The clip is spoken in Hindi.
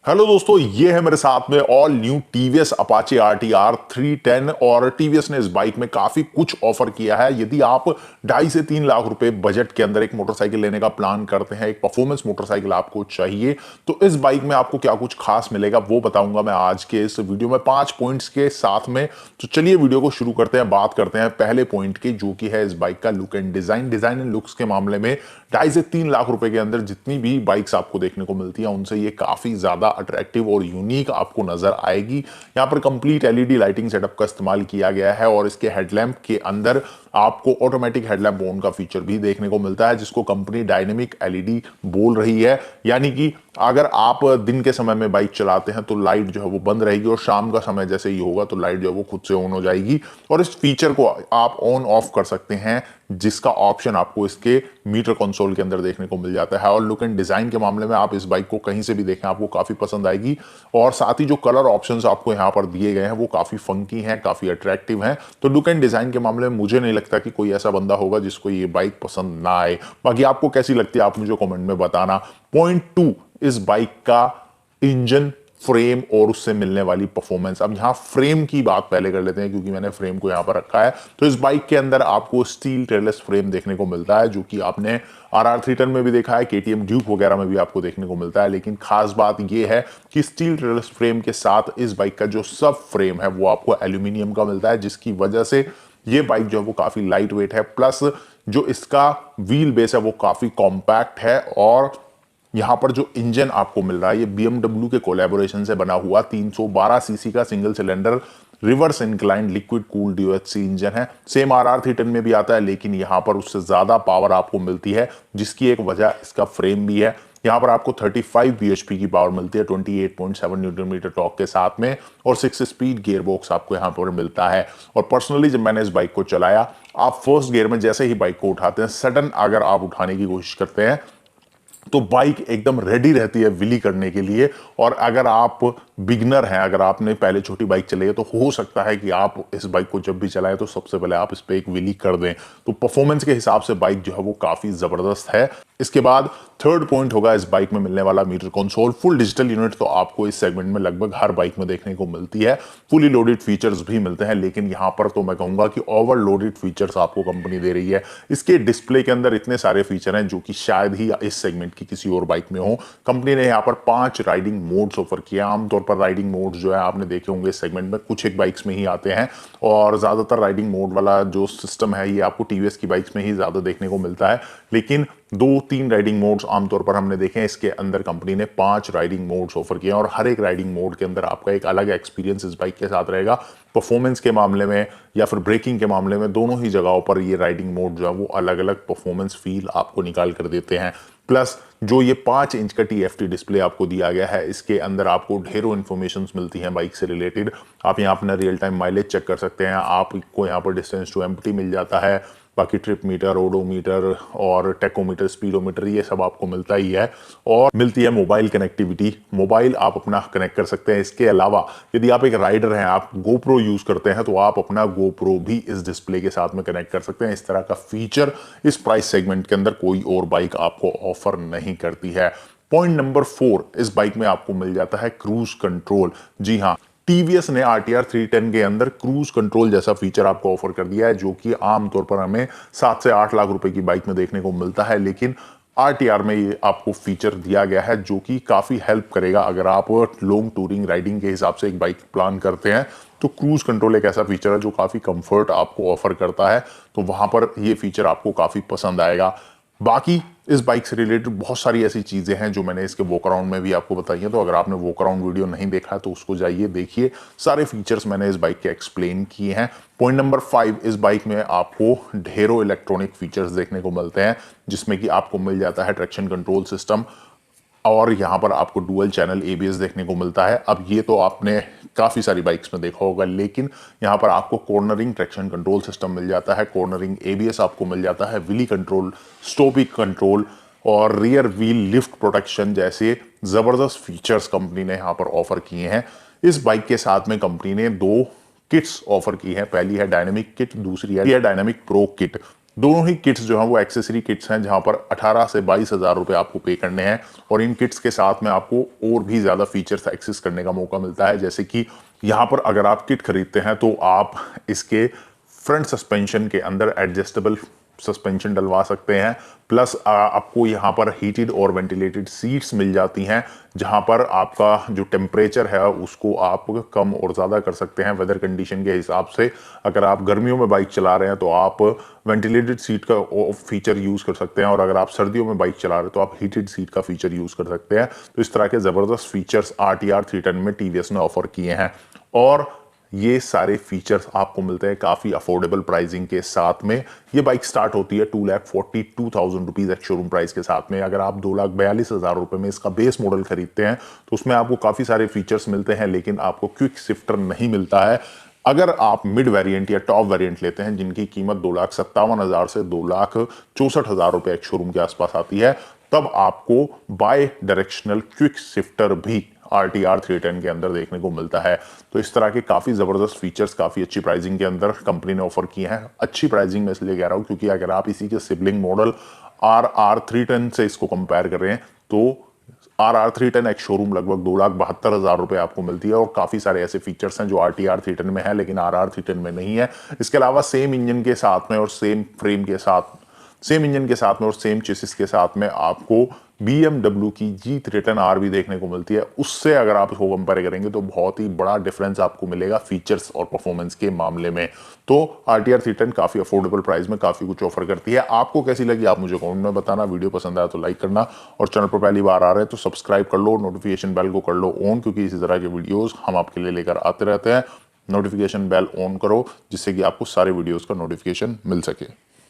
हेलो दोस्तों, ये है मेरे साथ में all new TVS Apache RTR 310 और टीवीएस ने इस बाइक में काफी कुछ ऑफर किया है। यदि आप 2.5 से 3 लाख रुपए बजट के अंदर एक मोटरसाइकिल लेने का प्लान करते हैं, एक परफॉर्मेंस मोटरसाइकिल आपको चाहिए, तो इस बाइक में आपको क्या कुछ खास मिलेगा वो बताऊंगा मैं आज के इस वीडियो में 5 पॉइंट्स के साथ में। तो चलिए वीडियो को शुरू करते हैं। बात करते हैं पहले पॉइंट की, जो कि है इस बाइक का look and design and looks के मामले में 2.5 से 3 लाख रुपए के अंदर जितनी भी बाइक्स आपको देखने को मिलती है उनसे ये काफी ज्यादा अट्रैक्टिव और यूनिक आपको नजर आएगी। यहाँ पर कंप्लीट एलईडी लाइटिंग सेटअप का इस्तेमाल किया गया है और इसके हेडलैम्प के अंदर आपको ऑटोमेटिक हेडलैम्प ऑन का फीचर भी देखने को मिलता है, जिसको कंपनी डायनेमिक एलईडी बोल रही है। यानी कि अगर आप दिन के समय में बाइक चलाते हैं तो लाइट जो है वो बंद रहेगी और शाम का समय जैसे ही होगा तो लाइट जो है वो खुद से ऑन हो जाएगी और इस फीचर को आप ऑन ऑफ कर सकते हैं, जिसका ऑप्शन आपको इसके मीटर कंसोल के अंदर देखने को मिल जाता है। और लुक एंड डिजाइन के मामले में आप इस बाइक को कहीं से भी देखें आपको काफी पसंद आएगी और साथ ही जो कलर ऑप्शंस आपको यहाँ पर दिए गए हैं वो काफी फंकी हैं, काफी अट्रैक्टिव हैं। तो लुक एंड डिजाइन के मामले में मुझे नहीं लगता कि कोई ऐसा बंदा होगा जिसको ये बाइक पसंद ना आए। बाकी आपको कैसी लगती है आप मुझे कमेंट में बताना। पॉइंट 2, इस बाइक का इंजन, फ्रेम और उससे मिलने वाली परफॉर्मेंस। अब यहां फ्रेम की बात पहले कर लेते हैं क्योंकि मैंने फ्रेम को यहां पर रखा है। तो इस बाइक के अंदर आपको स्टील ट्रेललेस फ्रेम देखने को मिलता है, जो कि आपने आरआर 310 में भी देखा है, केटीएम ड्यूक वगैरह में भी आपको देखने को मिलता है। लेकिन खास बात यह है कि स्टील ट्रेललेस फ्रेम के साथ इस बाइक का जो सब फ्रेम है वो आपको एल्यूमिनियम का मिलता है, जिसकी वजह से ये बाइक जो है वो काफी लाइट वेट है। प्लस जो इसका व्हील बेस है वो काफी कॉम्पैक्ट है और यहां पर जो इंजन आपको मिल रहा है ये BMW के कोलैबोरेशन से बना हुआ 312 सीसी का single cylinder reverse inclined liquid cooled DOHC engine है। सेम आरआर 310 में भी आता है, लेकिन यहां पर उससे ज्यादा पावर आपको मिलती है, जिसकी एक वजह इसका फ्रेम भी है। यहां पर आपको 35 bhp की पावर मिलती है 28.7 न्यूटन मीटर टॉर्क के साथ में और 6 स्पीड गियर बॉक्स आपको यहां पर मिलता है। और पर्सनली जब मैंने इस बाइक को चलाया, आप फर्स्ट गियर में जैसे ही बाइक को उठाते हैं, सडन अगर आप उठाने की कोशिश करते हैं तो बाइक एकदम रेडी रहती है विली करने के लिए। और अगर आप बिगनर हैं, अगर आपने पहले छोटी बाइक चलाई है, तो हो सकता है कि आप इस बाइक को जब भी चलाएं तो सबसे पहले आप इस पे एक विली कर दें। तो परफॉर्मेंस के हिसाब से बाइक जो है वो काफी जबरदस्त है। इसके बाद थर्ड पॉइंट होगा इस बाइक में मिलने वाला meter console. Full digital unit तो आपको इस सेगमेंट में लगभग हर बाइक में देखने को मिलती है। फुली लोडेड फीचर्स भी मिलते हैं, लेकिन यहां पर तो मैं कहूंगा कि ओवरलोडेड फीचर्स आपको कंपनी दे रही है। इसके डिस्प्ले के अंदर इतने सारे फीचर हैं जो कि शायद ही इस सेगमेंट की किसी और बाइक में हो। कंपनी ने यहाँ पर 5 राइडिंग मोड्स ऑफर किया। आमतौर पर राइडिंग मोड्स जो है आपने देखे होंगे इस सेगमेंट में कुछ एक बाइक्स में ही आते हैं और ज्यादातर राइडिंग मोड वाला जो सिस्टम है ये आपको टीवीएस की बाइक्स में ही ज्यादा देखने को मिलता है। लेकिन 2-3 राइडिंग मोड्स आमतौर पर हमने देखे हैं। इसके अंदर कंपनी ने 5 राइडिंग मोड्स ऑफर किए और हर एक राइडिंग मोड के अंदर आपका एक अलग एक्सपीरियंस इस बाइक के साथ रहेगा। परफॉर्मेंस के मामले में या फिर ब्रेकिंग के मामले में, दोनों ही जगहों पर ये राइडिंग मोड जो है वो अलग अलग परफॉर्मेंस फील आपको निकाल कर देते हैं। प्लस जो ये 5 इंच का TFT डिस्प्ले आपको दिया गया है, इसके अंदर आपको ढेरों इन्फॉर्मेशन मिलती हैं बाइक से रिलेटेड। आप यहाँ अपना रियल टाइम माइलेज चेक कर सकते हैं, आपको यहाँ पर डिस्टेंस टू एम्प्टी मिल जाता है, बाकी ट्रिप मीटर, ओडोमीटर और टेकोमीटर, स्पीडोमीटर ये सब आपको मिलता ही है। और मिलती है मोबाइल कनेक्टिविटी, मोबाइल आप अपना कनेक्ट कर सकते हैं। इसके अलावा यदि आप एक राइडर हैं, आप GoPro यूज करते हैं, तो आप अपना GoPro भी इस डिस्प्ले के साथ में कनेक्ट कर सकते हैं। इस तरह का फीचर इस प्राइस सेगमेंट के अंदर कोई और बाइक आपको ऑफर नहीं करती है। पॉइंट नंबर 4, इस बाइक में आपको मिल जाता है क्रूज कंट्रोल। जी हाँ, टीवीएस ने आरटीआर 310 के अंदर क्रूज कंट्रोल जैसा फीचर आपको ऑफर कर दिया है, जो कि आमतौर पर हमें 7 से 8 लाख रुपए की बाइक में देखने को मिलता है। लेकिन आरटीआर में ये आपको फीचर दिया गया है जो कि काफी हेल्प करेगा अगर आप लॉन्ग टूरिंग राइडिंग के हिसाब से एक बाइक प्लान करते हैं। तो क्रूज कंट्रोल एक ऐसा फीचर है जो काफी कंफर्ट आपको ऑफर करता है, तो वहां पर ये फीचर आपको काफी पसंद आएगा। बाकी इस बाइक से रिलेटेड बहुत सारी ऐसी चीजें हैं जो मैंने इसके वॉक अराउंड में भी आपको बताई है। तो अगर आपने वॉक अराउंड वीडियो नहीं देखा तो उसको जाइए देखिए, सारे फीचर्स मैंने इस बाइक के एक्सप्लेन किए हैं। पॉइंट नंबर 5, इस बाइक में आपको ढेरों इलेक्ट्रॉनिक फीचर्स देखने को मिलते हैं, जिसमें कि आपको मिल जाता है ट्रैक्शन कंट्रोल सिस्टम और यहां पर आपको डुअल चैनल ABS देखने को मिलता है। अब ये तो आपने काफी सारी बाइक्स में देखा होगा, लेकिन यहां पर आपको कॉर्नरिंग ट्रैक्शन कंट्रोल सिस्टम मिल जाता है, कॉर्नरिंग ABS आपको मिल जाता है, व्हीली कंट्रोल, स्टॉपिंग कंट्रोल और रियर व्हील लिफ्ट प्रोटेक्शन जैसे जबरदस्त फीचर्स कंपनी ने यहां पर ऑफर किए हैं। इस बाइक के साथ में कंपनी ने 2 किट्स ऑफर की है। पहली है डायनामिक किट, दूसरी है डायनामिक प्रो किट। दोनों ही किट्स जो हैं वो एक्सेसरी किट्स हैं, जहां पर 18 से 22 हज़ार रुपए आपको पे करने हैं और इन किट्स के साथ में आपको और भी ज्यादा फीचर्स एक्सेस करने का मौका मिलता है। जैसे कि यहां पर अगर आप किट खरीदते हैं तो आप इसके फ्रंट सस्पेंशन के अंदर एडजस्टेबल सस्पेंशन डलवा सकते हैं, प्लस आपको यहाँ पर हीटेड और वेंटिलेटेड सीट्स मिल जाती हैं, जहाँ पर आपका जो टेम्परेचर है उसको आप कम और ज़्यादा कर सकते हैं वेदर कंडीशन के हिसाब से। अगर आप गर्मियों में बाइक चला रहे हैं तो आप वेंटिलेटेड सीट का फीचर यूज़ कर सकते हैं, और अगर आप सर्दियों में बाइक चला रहे हैं तो आप हीटेड सीट का फीचर यूज़ कर सकते हैं। तो इस तरह के ज़बरदस्त फीचर्स RTR 310 में टीवीएस ने ऑफर किए हैं, और ये सारे फीचर्स आपको मिलते हैं काफी अफोर्डेबल प्राइसिंग के साथ में। ये बाइक स्टार्ट होती है 2,42,000 रुपीज एक शोरूम प्राइस के साथ में। अगर आप 2,42,000 रुपए में इसका बेस मॉडल खरीदते हैं तो उसमें आपको काफी सारे फीचर्स मिलते हैं, लेकिन आपको क्विक शिफ्टर नहीं मिलता है। अगर आप मिड वेरिएंट या टॉप वेरिएंट लेते हैं जिनकी कीमत 2,57,000 से 2,64,000 रुपए एक शोरूम के आसपास आती है, तब आपको बाय डायरेक्शनल क्विक शिफ्टर भी RTR 310 के अंदर देखने को मिलता है। तो इस तरह के काफी जबरदस्त फीचर्स काफी अच्छी प्राइसिंग के अंदर कंपनी ने ऑफर किए हैं। अच्छी प्राइसिंग में इसलिए कह रहा हूं क्योंकि अगर आप इसी के सिबलिंग मॉडल RR 310 से इसको कंपेयर कर रहे हैं तो RR 310 एक शोरूम लगभग 2,72,000 रुपए आपको मिलती है, और काफी सारे ऐसे फीचर्स हैं जो RTR 310 में है लेकिन RR 310 में नहीं है। इसके अलावा सेम इंजन के साथ में और सेम फ्रेम के साथ, सेम इंजन के साथ में और सेम चेसिस के साथ में आपको BMW की G310R भी देखने को मिलती है। उससे अगर आप इसको कंपेयर करेंगे तो बहुत ही बड़ा डिफरेंस आपको मिलेगा फीचर्स और परफॉर्मेंस के मामले में। तो RTR 310 काफी अफोर्डेबल प्राइस में काफी कुछ ऑफर करती है। आपको कैसी लगी आप मुझे कमेंट में बताना। वीडियो पसंद आया तो लाइक करना, और चैनल पर पहली बार आ रहे हैं तो सब्सक्राइब कर लो, नोटिफिकेशन बेल को कर लो ऑन, क्योंकि इसी तरह के वीडियोस हम आपके लिए लेकर आते रहते हैं। नोटिफिकेशन बेल ऑन करो जिससे कि आपको सारे वीडियोस का नोटिफिकेशन मिल सके।